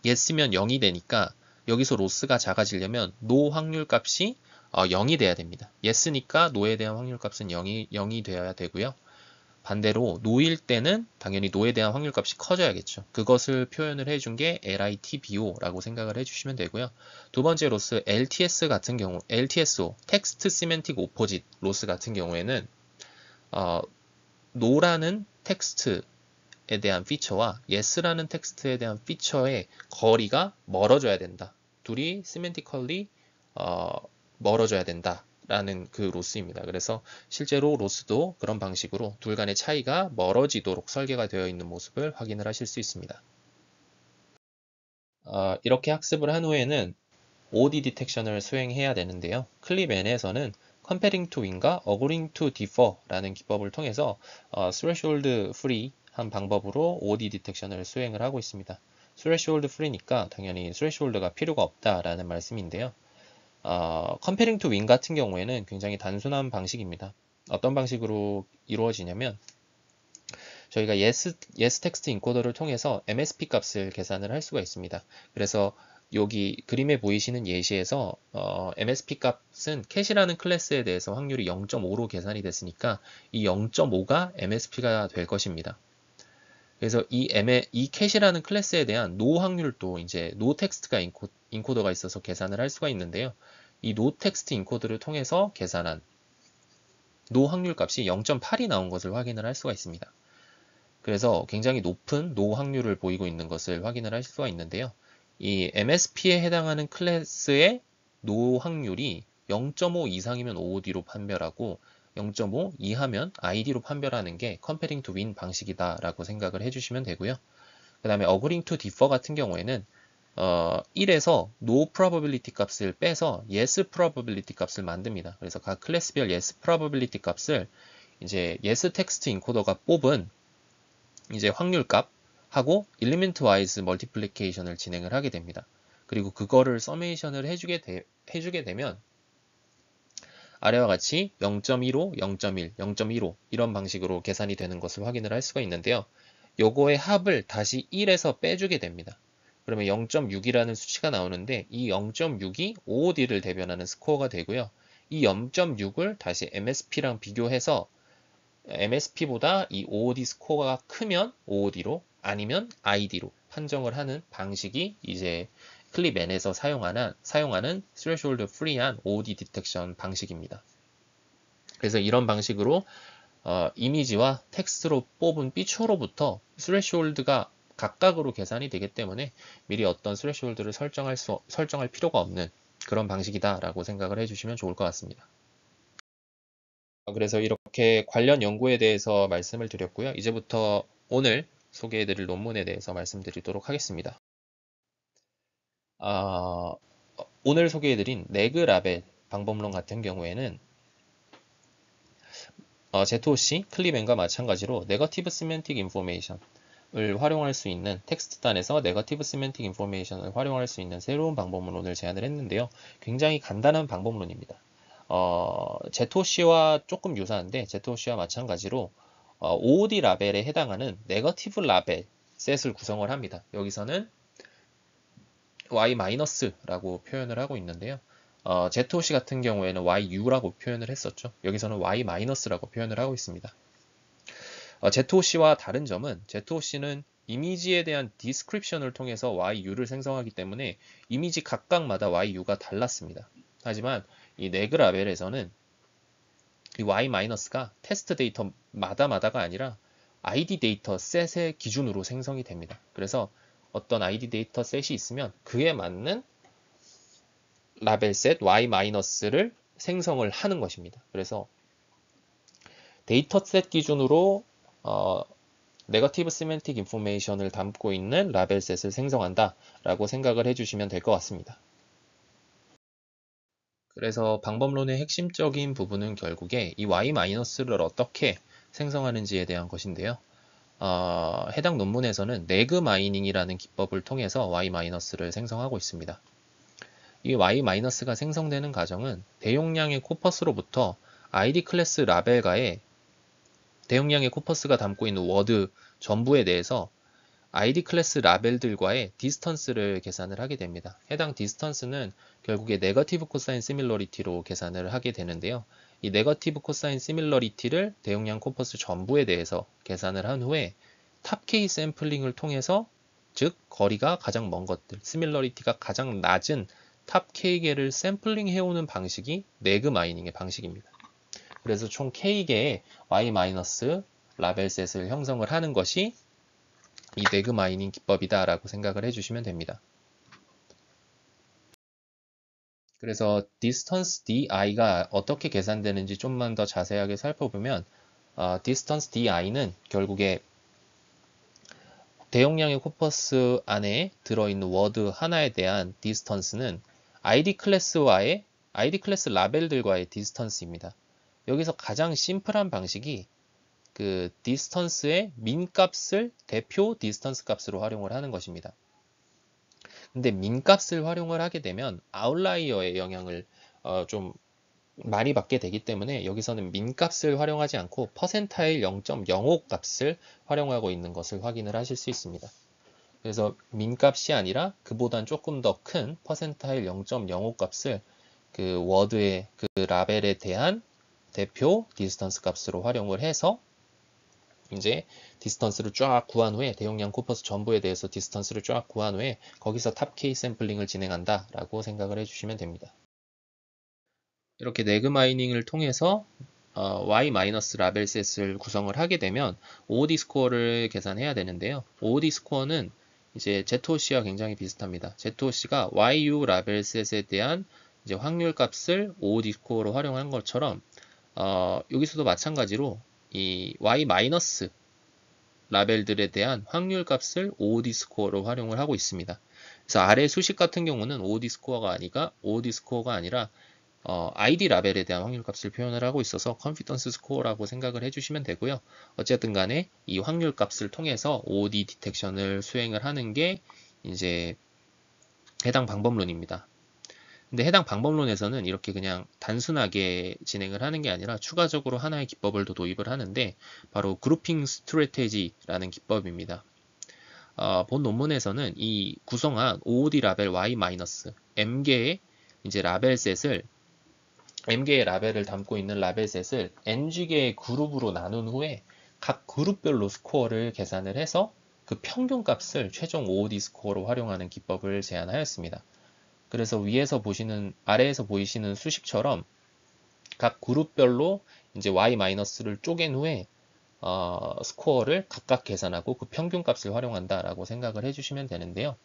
Yes면 0이 되니까 여기서 로스가 작아지려면 노 확률 값이 0이 돼야 됩니다. yes니까 노에 대한 확률 값은 0이 되어야 되고요. 반대로 노일 때는 당연히 노에 대한 확률 값이 커져야겠죠. 그것을 표현을 해준 게 LITBO라고 생각을 해주시면 되고요. 두 번째 로스 LTS 같은 경우, LTSO, 텍스트 시멘틱 오포짓 로스 같은 경우에는 노라는 텍스트에 대한 피처와 yes라는 텍스트에 대한 피처의 거리가 멀어져야 된다. 둘이 시멘티컬리 멀어져야 된다. 라는 그 로스입니다. 그래서 실제로 로스도 그런 방식으로 둘 간의 차이가 멀어지도록 설계가 되어 있는 모습을 확인을 하실 수 있습니다. 이렇게 학습을 한 후에는 OD 디텍션을 수행해야 되는데요. 클립 N에서는 comparing to win과 agreeing to differ라는 기법을 통해서 threshold free 한 방법으로 OD 디텍션을 수행을 하고 있습니다. threshold free니까 당연히 threshold가 필요가 없다라는 말씀인데요. comparing to win 같은 경우에는 굉장히 단순한 방식입니다. 어떤 방식으로 이루어지냐면 저희가 yes 텍스트 인코더를 통해서 MSP 값을 계산을 할 수가 있습니다. 그래서 여기 그림에 보이시는 예시에서 MSP 값은 캣이라는 클래스에 대해서 확률이 0.5로 계산이 됐으니까 이 0.5가 MSP가 될 것입니다. 그래서 이 캣이라는 클래스에 대한 no 확률도 이제 no 텍스트가 인코더가 있어서 계산을 할 수가 있는데요. 이 no 텍스트 인코더를 통해서 계산한 no 확률 값이 0.8이 나온 것을 확인을 할 수가 있습니다. 그래서 굉장히 높은 no 확률을 보이고 있는 것을 확인을 할 수가 있는데요. 이 MSP에 해당하는 클래스의 no 확률이 0.5 이상이면 OOD로 판별하고 0.5 이하면 ID로 판별하는 게 comparing to win 방식이다라고 생각을 해주시면 되고요. 그 다음에 agreeing to differ 같은 경우에는 1에서 no probability 값을 빼서 yes probability 값을 만듭니다. 그래서 각 클래스별 yes probability 값을 이제 yes 텍스트 인코더가 뽑은 이제 확률 값하고 element wise multiplication을 진행을 하게 됩니다. 그리고 그거를 서메이션을 해주게 되면 아래와 같이 0.15, 0.1, 0.15 이런 방식으로 계산이 되는 것을 확인을 할 수가 있는데요. 요거의 합을 다시 1에서 빼주게 됩니다. 그러면 0.6이라는 수치가 나오는데 이 0.6이 OOD를 대변하는 스코어가 되고요. 이 0.6을 다시 MSP랑 비교해서 MSP보다 이 OOD 스코어가 크면 OOD로 아니면 ID로 판정을 하는 방식이 이제 클립 N에서 사용하는 threshold free한 OOD 디텍션 방식입니다. 그래서 이런 방식으로 이미지와 텍스트로 뽑은 삐초로부터 threshold가 각각으로 계산이 되기 때문에 미리 어떤 threshold를 설정할 필요가 없는 그런 방식이다라고 생각을 해주시면 좋을 것 같습니다. 그래서 이렇게 관련 연구에 대해서 말씀을 드렸고요. 이제부터 오늘 소개해드릴 논문에 대해서 말씀드리도록 하겠습니다. 오늘 소개해드린 네그 라벨 방법론 같은 경우에는 ZOC, 클립-N과 마찬가지로 네거티브 시멘틱 인포메이션을 활용할 수 있는 텍스트단에서 네거티브 시멘틱 인포메이션을 활용할 수 있는 새로운 방법론을 제안을 했는데요. 굉장히 간단한 방법론입니다. ZOC와 조금 유사한데 ZOC와 마찬가지로 OOD 라벨에 해당하는 네거티브 라벨 셋을 구성을 합니다. 여기서는 Y-라고 표현을 하고 있는데요. ZOC 같은 경우에는 YU라고 표현을 했었죠. 여기서는 Y-라고 표현을 하고 있습니다. ZOC와 다른 점은 ZOC는 이미지에 대한 디스크립션을 통해서 YU를 생성하기 때문에 이미지 각각마다 YU가 달랐습니다. 하지만 이 네그 라벨에서는 이 Y-가 테스트 데이터마다가 아니라 ID 데이터 셋의 기준으로 생성이 됩니다. 그래서 어떤 ID 데이터 셋이 있으면 그에 맞는 라벨 셋 Y-를 생성을 하는 것입니다. 그래서 데이터 셋 기준으로 네거티브 시멘틱 인포메이션을 담고 있는 라벨 셋을 생성한다 라고 생각을 해주시면 될 것 같습니다. 그래서 방법론의 핵심적인 부분은 결국에 이 Y-를 어떻게 생성하는지에 대한 것인데요. 해당 논문에서는 네그 마이닝이라는 기법을 통해서 Y-를 생성하고 있습니다. 이 Y-가 생성되는 과정은 대용량의 코퍼스로부터 ID 클래스 라벨과의 대용량의 코퍼스가 담고 있는 워드 전부에 대해서 ID 클래스 라벨들과의 디스턴스를 계산을 하게 됩니다. 해당 디스턴스는 결국에 네거티브 코사인 시밀러리티로 계산을 하게 되는데요. 이 네거티브 코사인 시밀러리티를 대용량 코퍼스 전부에 대해서 계산을 한 후에 탑K 샘플링을 통해서, 즉 거리가 가장 먼 것들, 시밀러리티가 가장 낮은 탑 K개를 샘플링 해오는 방식이 네그 마이닝의 방식입니다. 그래서 총 K개의 Y- 라벨셋을 형성을 하는 것이 이 네그 마이닝 기법이다 라고 생각을 해주시면 됩니다. 그래서 디스턴스 DI가 어떻게 계산되는지 좀만 더 자세하게 살펴보면 디스턴스 DI는 결국에 대용량의 코퍼스 안에 들어있는 워드 하나에 대한 디스턴스는 ID 클래스 라벨들과의 디스턴스입니다. 여기서 가장 심플한 방식이 그 디스턴스의 민값을 대표 디스턴스 값으로 활용을 하는 것입니다. 근데 민값을 활용을 하게 되면 아웃라이어의 영향을 좀 많이 받게 되기 때문에 여기서는 민값을 활용하지 않고 퍼센타일 0.05 값을 활용하고 있는 것을 확인을 하실 수 있습니다. 그래서 민값이 아니라 그보단 조금 더 큰 퍼센타일 0.05 값을 그 워드의 그 라벨에 대한 대표 디스턴스 값으로 활용을 해서 이제 디스턴스를 쫙 구한 후에 대용량 코퍼스 전부에 대해서 디스턴스를 쫙 구한 후에 거기서 탑 K 샘플링을 진행한다 라고 생각을 해주시면 됩니다. 이렇게 네그 마이닝을 통해서 Y- 라벨셋을 구성을 하게 되면 OOD 스코어를 계산해야 되는데요. OOD 스코어는 이제 ZOC와 굉장히 비슷합니다. ZOC가 YU 라벨셋에 대한 이제 확률 값을 OOD 스코어로 활용한 것처럼 여기서도 마찬가지로 이 Y- 라벨들에 대한 확률 값을 OOD 스코어로 활용을 하고 있습니다. 그래서 아래 수식 같은 경우는 OOD 스코어가 아니라 ID 라벨에 대한 확률 값을 표현을 하고 있어서 컨피던스 스코어라고 생각을 해주시면 되고요. 어쨌든 간에 이 확률 값을 통해서 OOD 디텍션을 수행을 하는 게 이제 해당 방법론입니다. 근데 해당 방법론에서는 이렇게 그냥 단순하게 진행을 하는 게 아니라 추가적으로 하나의 기법을 더 도입을 하는데 바로 그룹핑 스트래테지라는 기법입니다. 본 논문에서는 이 구성한 OOD 라벨 Y- M개의 이제 라벨셋을 M개의 라벨을 담고 있는 라벨셋을 Ng개의 그룹으로 나눈 후에 각 그룹별로 스코어를 계산을 해서 그 평균 값을 최종 OOD 스코어로 활용하는 기법을 제안하였습니다. 그래서 아래에서 보이시는 수식처럼 각 그룹별로 이제 Y-를 쪼갠 후에 스코어를 각각 계산하고 그 평균 값을 활용한다라고 생각을 해주시면 되는데요.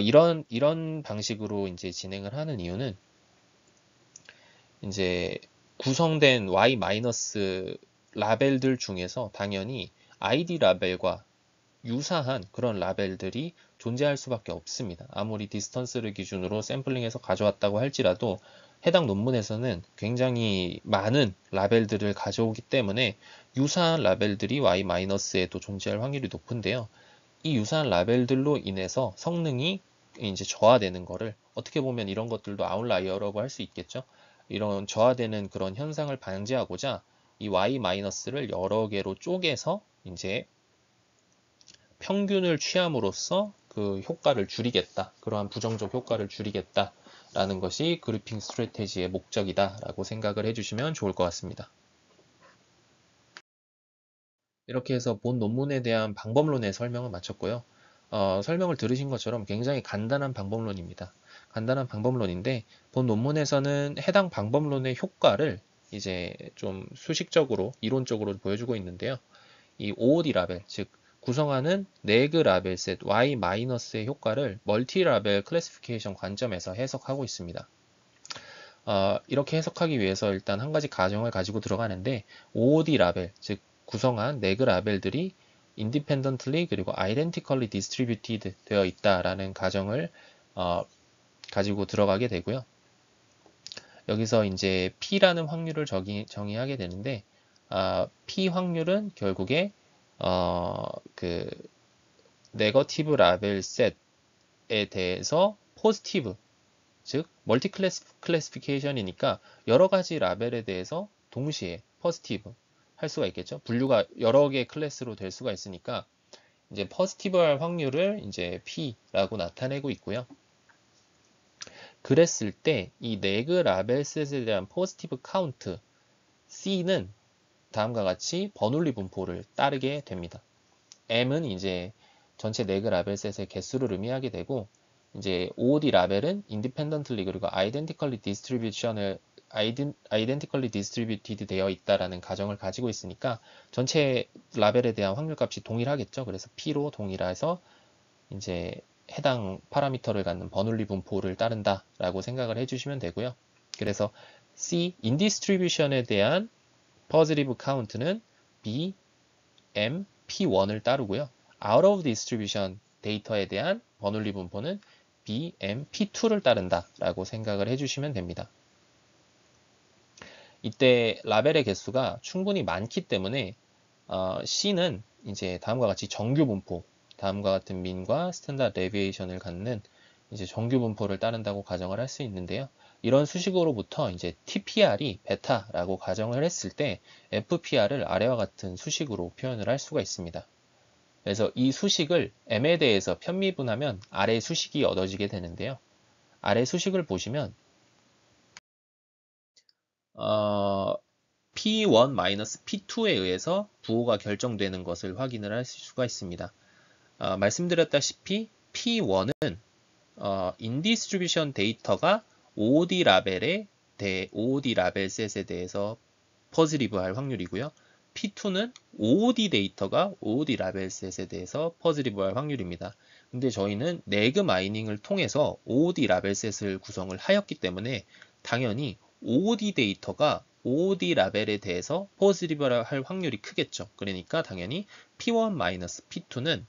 이런 방식으로 이제 진행을 하는 이유는 이제 구성된 Y- 라벨들 중에서 당연히 ID 라벨과 유사한 그런 라벨들이 존재할 수밖에 없습니다. 아무리 디스턴스를 기준으로 샘플링해서 가져왔다고 할지라도 해당 논문에서는 굉장히 많은 라벨들을 가져오기 때문에 유사한 라벨들이 Y-에도 존재할 확률이 높은데요. 이 유사한 라벨들로 인해서 성능이 이제 저하되는 거를 어떻게 보면 이런 것들도 아웃라이어라고 할 수 있겠죠. 이런 저하되는 그런 현상을 방지하고자 이 Y-를 여러 개로 쪼개서 이제 평균을 취함으로써 그 효과를 줄이겠다. 그러한 부정적 효과를 줄이겠다. 라는 것이 그룹핑 스트래테지의 목적이다. 라고 생각을 해주시면 좋을 것 같습니다. 이렇게 해서 본 논문에 대한 방법론의 설명을 마쳤고요. 설명을 들으신 것처럼 굉장히 간단한 방법론입니다. 간단한 방법론인데 본 논문에서는 해당 방법론의 효과를 이제 좀 수식적으로 이론적으로 보여주고 있는데요. 이 OOD 라벨, 즉 구성하는 네그 라벨셋 Y-의 효과를 멀티 라벨 클래시피케이션 관점에서 해석하고 있습니다. 이렇게 해석하기 위해서 일단 한 가지 가정을 가지고 들어가는데 OOD 라벨, 즉 구성한 네그 라벨들이 independently 그리고 identically distributed 되어 있다라는 가정을 가지고 들어가게 되고요. 여기서 이제 P라는 확률을 정의하게 되는데 P 확률은 결국에 그 네거티브 라벨 셋에 대해서 포지티브, 즉 멀티 클래시피케이션이니까 여러 가지 라벨에 대해서 동시에 포지티브 할 수가 있겠죠. 분류가 여러 개의 클래스로 될 수가 있으니까 이제 포지티브할 확률을 이제 P라고 나타내고 있고요. 그랬을 때 이 네그 라벨셋에 대한 포지티브 카운트 C는 다음과 같이 버놀리 분포를 따르게 됩니다. M은 이제 전체 네그 라벨셋의 개수를 의미하게 되고, 이제 OOD 라벨은 independently 그리고 identically distributed 되어 있다라는 가정을 가지고 있으니까 전체 라벨에 대한 확률값이 동일하겠죠. 그래서 P로 동일해서 이제 해당 파라미터를 갖는 버놀리 분포를 따른다라고 생각을 해주시면 되고요. 그래서 C 인디스트리뷰션에 대한 positive count는 B, M, P1을 따르고요. out of distribution 데이터에 대한 버놀리 분포는 B, M, P2를 따른다라고 생각을 해주시면 됩니다. 이때 라벨의 개수가 충분히 많기 때문에 C는 이제 다음과 같이 정규 분포, 다음과 같은 민과 스탠다드 데비에이션을 갖는 이제 정규 분포를 따른다고 가정을 할 수 있는데요. 이런 수식으로부터 이제 TPR이 베타라고 가정을 했을 때 FPR을 아래와 같은 수식으로 표현을 할 수가 있습니다. 그래서 이 수식을 M에 대해서 편미분하면 아래 수식이 얻어지게 되는데요. 아래 수식을 보시면 P1-P2에 의해서 부호가 결정되는 것을 확인을 할 수가 있습니다. 말씀드렸다시피 P1은 인디스트리뷰션 데이터가 OOD 라벨 셋에 대해서 포지티브할 확률이고요. P2는 OOD 데이터가 OOD 라벨 셋에 대해서 포지티브할 확률입니다. 근데 저희는 네그 마이닝을 통해서 OOD 라벨 셋을 구성을 하였기 때문에 당연히 OOD 데이터가 OOD 라벨에 대해서 포지티브할 확률이 크겠죠. 그러니까 당연히 P1-P2는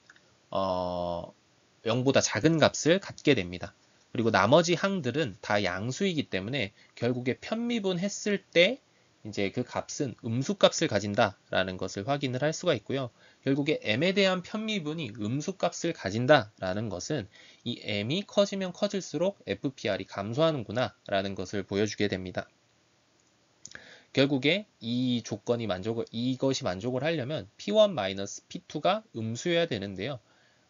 0보다 작은 값을 갖게 됩니다. 그리고 나머지 항들은 다 양수이기 때문에 결국에 편미분 했을 때 이제 그 값은 음수값을 가진다라는 것을 확인을 할 수가 있고요. 결국에 M에 대한 편미분이 음수값을 가진다라는 것은 이 M이 커지면 커질수록 FPR이 감소하는구나 라는 것을 보여주게 됩니다. 결국에 이것이 만족을 하려면 P1-P2가 음수여야 되는데요.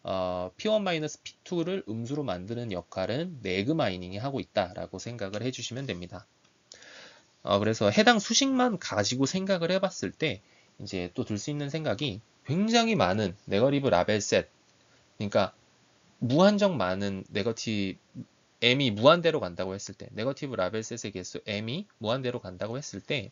P1-P2를 음수로 만드는 역할은 네그 마이닝이 하고 있다라고 생각을 해주시면 됩니다. 그래서 해당 수식만 가지고 생각을 해봤을 때 이제 또 들 수 있는 생각이 굉장히 많은 네거티브 라벨 셋, 그러니까 무한정 많은 M이 무한대로 간다고 했을 때, 네거티브 라벨 셋의 개수 M이 무한대로 간다고 했을 때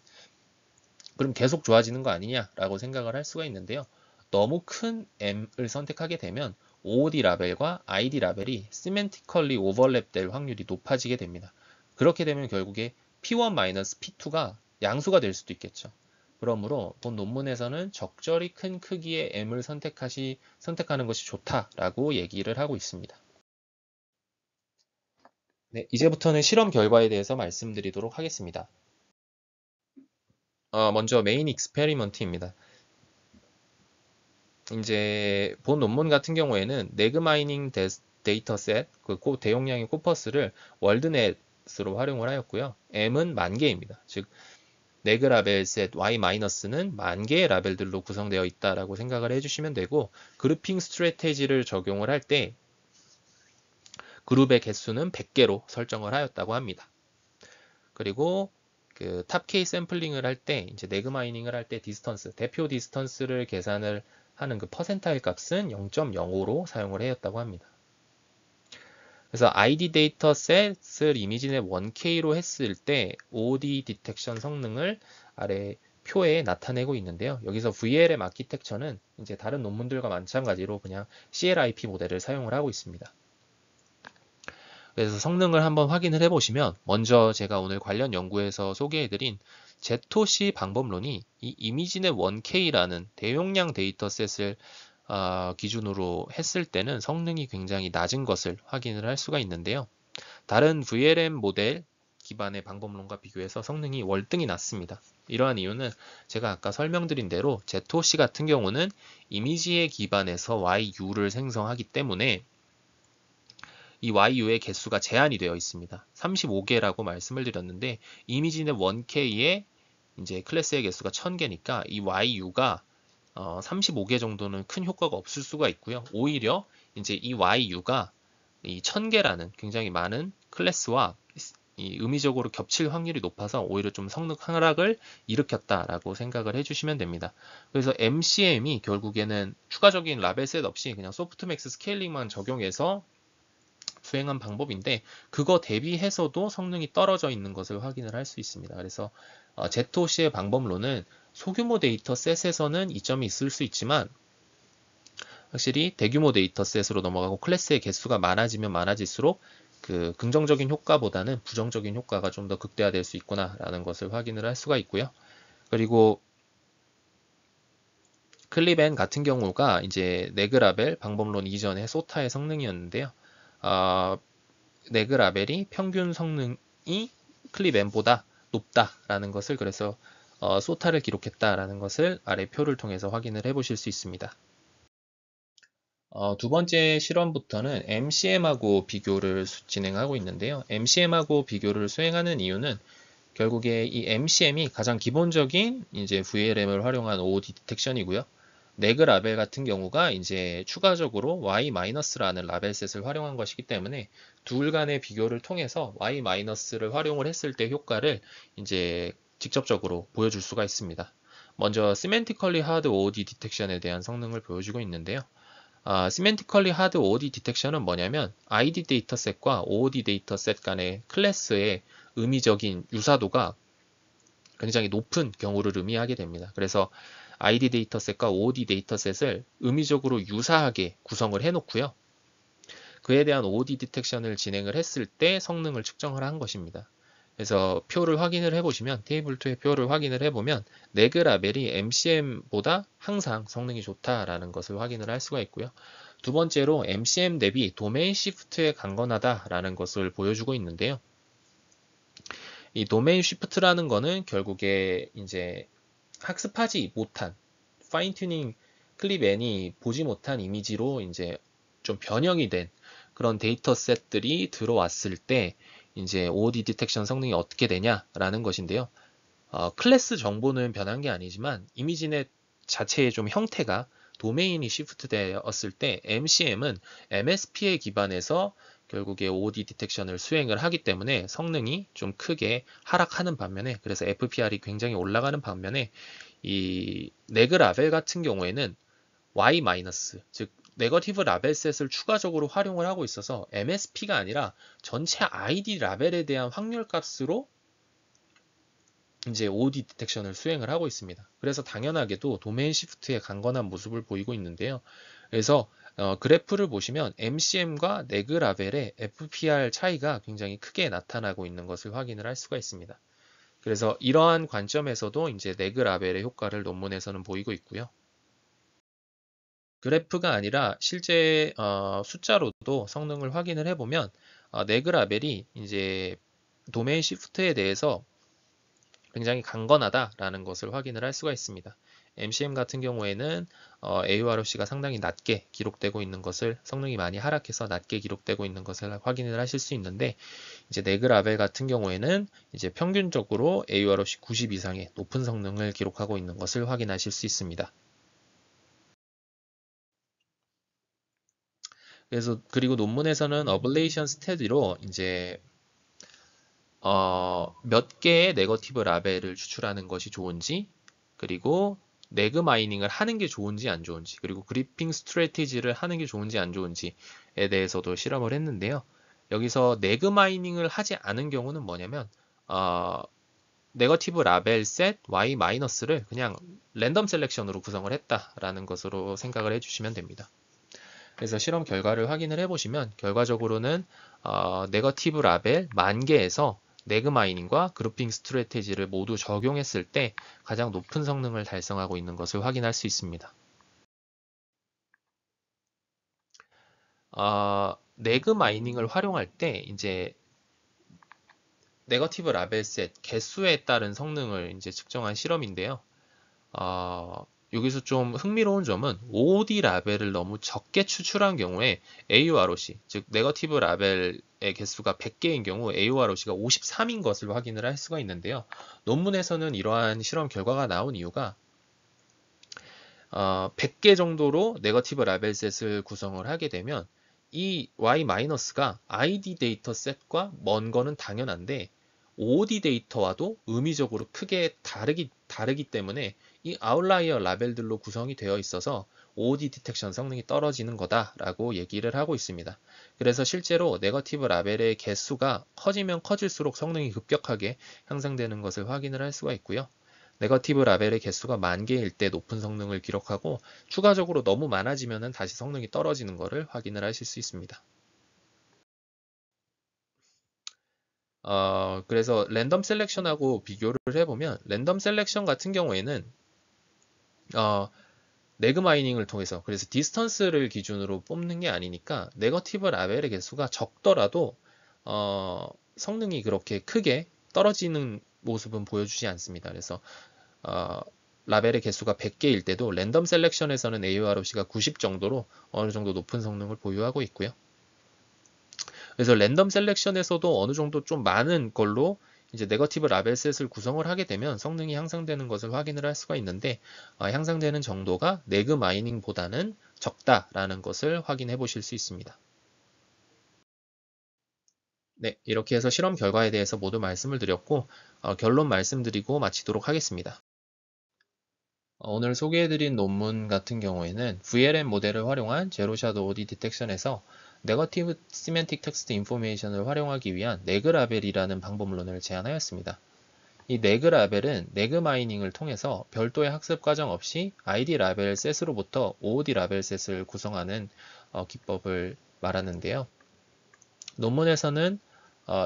그럼 계속 좋아지는 거 아니냐라고 생각을 할 수가 있는데요. 너무 큰 M을 선택하게 되면 OOD 라벨과 ID 라벨이 시멘티컬리 오버랩 될 확률이 높아지게 됩니다. 그렇게 되면 결국에 P1-P2가 양수가 될 수도 있겠죠. 그러므로 본 논문에서는 적절히 큰 크기의 M을 선택하는 것이 좋다라고 얘기를 하고 있습니다. 네, 이제부터는 실험 결과에 대해서 말씀드리도록 하겠습니다. 먼저 메인 익스페리먼트입니다. 이제 본 논문 같은 경우에는 네그 마이닝 데이터셋, 그 대용량의 코퍼스를 월드넷으로 활용을 하였고요. M은 10,000개입니다. 즉 네그 라벨 셋 Y-는 10,000개의 라벨들로 구성되어 있다라고 생각을 해주시면 되고, 그룹핑 스트래테지를 적용을 할 때 그룹의 개수는 100개로 설정을 하였다고 합니다. 그리고 그 탑K 샘플링을 할 때, 이제 네그 마이닝을 할 때 대표 디스턴스를 계산을 하는 그 퍼센타일 값은 0.05로 사용을 하였다고 합니다. 그래서 ID 데이터셋을 이미지넷 1K로 했을 때 OOD 디텍션 성능을 아래 표에 나타내고 있는데요. 여기서 VLM 아키텍처는 이제 다른 논문들과 마찬가지로 그냥 CLIP 모델을 사용을 하고 있습니다. 그래서 성능을 한번 확인을 해보시면, 먼저 제가 오늘 관련 연구에서 소개해드린 ZOC 방법론이 이 이미지넷 1K라는 대용량 데이터셋을 기준으로 했을 때는 성능이 굉장히 낮은 것을 확인을 할 수가 있는데요. 다른 VLM 모델 기반의 방법론과 비교해서 성능이 월등히 낮습니다. 이러한 이유는 제가 아까 설명드린 대로 ZOC 같은 경우는 이미지에 기반해서 YU를 생성하기 때문에 이 YU의 개수가 제한이 되어 있습니다. 35개라고 말씀을 드렸는데 이미지넷 1K의 이제 클래스의 개수가 1000개니까 이 YU가 35개 정도는 큰 효과가 없을 수가 있고요. 오히려 이제 이 YU가 이 1000개라는 굉장히 많은 클래스와 이 의미적으로 겹칠 확률이 높아서 오히려 좀 성능 하락을 일으켰다라고 생각을 해주시면 됩니다. 그래서 MCM이 결국에는 추가적인 라벨 셋 없이 그냥 소프트맥스 스케일링만 적용해서 수행한 방법인데 그거 대비해서도 성능이 떨어져 있는 것을 확인을 할 수 있습니다. 그래서 ZOC의 방법론은 소규모 데이터 셋에서는 이점이 있을 수 있지만 확실히 대규모 데이터셋으로 넘어가고 클래스의 개수가 많아지면 많아질수록 그 긍정적인 효과보다는 부정적인 효과가 좀 더 극대화될 수 있구나라는 것을 확인을 할 수가 있고요. 그리고 클립앤 같은 경우가 이제 네그라벨 방법론 이전의 소타의 성능이었는데요. 네그라벨이 평균 성능이 클립앤보다 높다라는 것을 그래서 소타를 기록했다라는 것을 아래 표를 통해서 확인을 해보실 수 있습니다. 두 번째 실험부터는 MCM하고 비교를 진행하고 있는데요. MCM하고 비교를 수행하는 이유는 결국에 이 MCM이 가장 기본적인 이제 VLM을 활용한 OOD 디텍션이고요. 네그 라벨 같은 경우가 이제 추가적으로 Y-라는 라벨셋을 활용한 것이기 때문에 둘 간의 비교를 통해서 Y-를 활용을 했을 때 효과를 이제 직접적으로 보여줄 수가 있습니다. 먼저 시멘티컬리 하드 OOD 디텍션에 대한 성능을 보여주고 있는데요. 시멘티컬리 하드 OOD 디텍션은 뭐냐면 ID 데이터셋과 OOD 데이터셋 간의 클래스의 의미적인 유사도가 굉장히 높은 경우를 의미하게 됩니다. 그래서 ID 데이터셋과 OOD 데이터셋을 의미적으로 유사하게 구성을 해놓고요. 그에 대한 OOD 디텍션을 진행을 했을 때 성능을 측정을 한 것입니다. 그래서 표를 확인을 해보시면 테이블2의 표를 확인을 해보면 네그 라벨이 MCM보다 항상 성능이 좋다라는 것을 확인을 할 수가 있고요. 두 번째로 MCM 대비 도메인 시프트에 강건하다라는 것을 보여주고 있는데요. 이 도메인 시프트라는 거는 결국에 이제 학습하지 못한 파인 튜닝 클립N이 보지 못한 이미지로 이제 좀 변형이 된 그런 데이터셋들이 들어왔을 때 이제 OOD 디텍션 성능이 어떻게 되냐라는 것인데요. 클래스 정보는 변한 게 아니지만 이미지넷 자체의 좀 형태가 도메인이 시프트 되었을 때 MCM은 MSP에 기반해서 결국에 OOD 디텍션을 수행을 하기 때문에 성능이 좀 크게 하락하는 반면에 그래서 FPR이 굉장히 올라가는 반면에 이 네그 라벨 같은 경우에는 Y- 즉 네거티브 라벨셋을 추가적으로 활용을 하고 있어서 MSP가 아니라 전체 ID 라벨에 대한 확률 값으로 이제 OOD 디텍션을 수행을 하고 있습니다. 그래서 당연하게도 도메인 시프트의 강건한 모습을 보이고 있는데요. 그래서 그래프를 보시면 MCM과 네그 라벨의 FPR 차이가 굉장히 크게 나타나고 있는 것을 확인을 할 수가 있습니다. 그래서 이러한 관점에서도 이제 네그 라벨의 효과를 논문에서는 보이고 있고요. 그래프가 아니라 실제 숫자로도 성능을 확인을 해보면 네그 라벨이 이제 도메인 시프트에 대해서 굉장히 강건하다라는 것을 확인을 할 수가 있습니다. MCM 같은 경우에는 AUROC가 상당히 낮게 기록되고 있는 것을 성능이 많이 하락해서 낮게 기록되고 있는 것을 확인을 하실 수 있는데 이제 네그 라벨 같은 경우에는 이제 평균적으로 AUROC 90 이상의 높은 성능을 기록하고 있는 것을 확인하실 수 있습니다. 그래서 그리고 논문에서는 어블레이션 스테디로 이제 몇 개의 네거티브 라벨을 추출하는 것이 좋은지 그리고 네그 마이닝을 하는 게 좋은지 안 좋은지 그리고 그리핑 스트래티지를 하는 게 좋은지 안 좋은지에 대해서도 실험을 했는데요. 여기서 네그 마이닝을 하지 않은 경우는 뭐냐면 네거티브 라벨 셋 Y-를 그냥 랜덤 셀렉션으로 구성을 했다라는 것으로 생각을 해주시면 됩니다. 그래서 실험 결과를 확인을 해보시면 결과적으로는 네거티브 라벨 10,000개에서 네그 마이닝과 그룹핑 스트래테지를 모두 적용했을 때 가장 높은 성능을 달성하고 있는 것을 확인할 수 있습니다. 네그 마이닝을 활용할 때 이제 네거티브 라벨 셋 개수에 따른 성능을 이제 측정한 실험인데요. 여기서 좀 흥미로운 점은 OOD 라벨을 너무 적게 추출한 경우에 AUROC, 즉 네거티브 라벨의 개수가 100개인 경우 AUROC가 53인 것을 확인을 할 수가 있는데요. 논문에서는 이러한 실험 결과가 나온 이유가 100개 정도로 네거티브 라벨 셋을 구성을 하게 되면 이 y-가 id 데이터 셋과 먼 거는 당연한데 OOD 데이터와도 의미적으로 크게 다르기 때문에 이 아웃라이어 라벨들로 구성이 되어 있어서 OOD 디텍션 성능이 떨어지는 거다라고 얘기를 하고 있습니다. 그래서 실제로 네거티브 라벨의 개수가 커지면 커질수록 성능이 급격하게 향상되는 것을 확인을 할 수가 있고요. 네거티브 라벨의 개수가 10,000개일 때 높은 성능을 기록하고 추가적으로 너무 많아지면 다시 성능이 떨어지는 것을 확인을 하실 수 있습니다. 그래서 랜덤 셀렉션하고 비교를 해보면 랜덤 셀렉션 같은 경우에는 내그 마이닝을 통해서 그래서 디스턴스를 기준으로 뽑는 게 아니니까 네거티브 라벨의 개수가 적더라도 성능이 그렇게 크게 떨어지는 모습은 보여주지 않습니다. 그래서 라벨의 개수가 100개일 때도 랜덤 셀렉션에서는 AUROC가 90 정도로 어느 정도 높은 성능을 보유하고 있고요. 그래서 랜덤 셀렉션에서도 어느 정도 좀 많은 걸로 이제 네거티브 라벨 셋을 구성을 하게 되면 성능이 향상되는 것을 확인을 할 수가 있는데 향상되는 정도가 내그 마이닝보다는 적다라는 것을 확인해 보실 수 있습니다. 네, 이렇게 해서 실험 결과에 대해서 모두 말씀을 드렸고 결론 말씀드리고 마치도록 하겠습니다. 오늘 소개해드린 논문 같은 경우에는 VLM 모델을 활용한 제로샷 OOD 디텍션에서 네거티브 시멘틱 텍스트 인포메이션을 활용하기 위한 네그 라벨이라는 방법론을 제안하였습니다. 이 네그 라벨은 네그 마이닝을 통해서 별도의 학습 과정 없이 ID 라벨 셋으로부터 OOD 라벨 셋을 구성하는 기법을 말하는데요. 논문에서는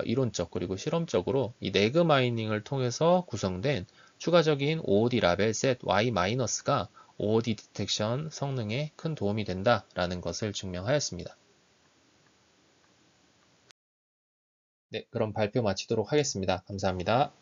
이론적 그리고 실험적으로 이 네그 마이닝을 통해서 구성된 추가적인 OOD 라벨 셋 Y-가 OOD 디텍션 성능에 큰 도움이 된다라는 것을 증명하였습니다. 네, 그럼 발표 마치도록 하겠습니다. 감사합니다.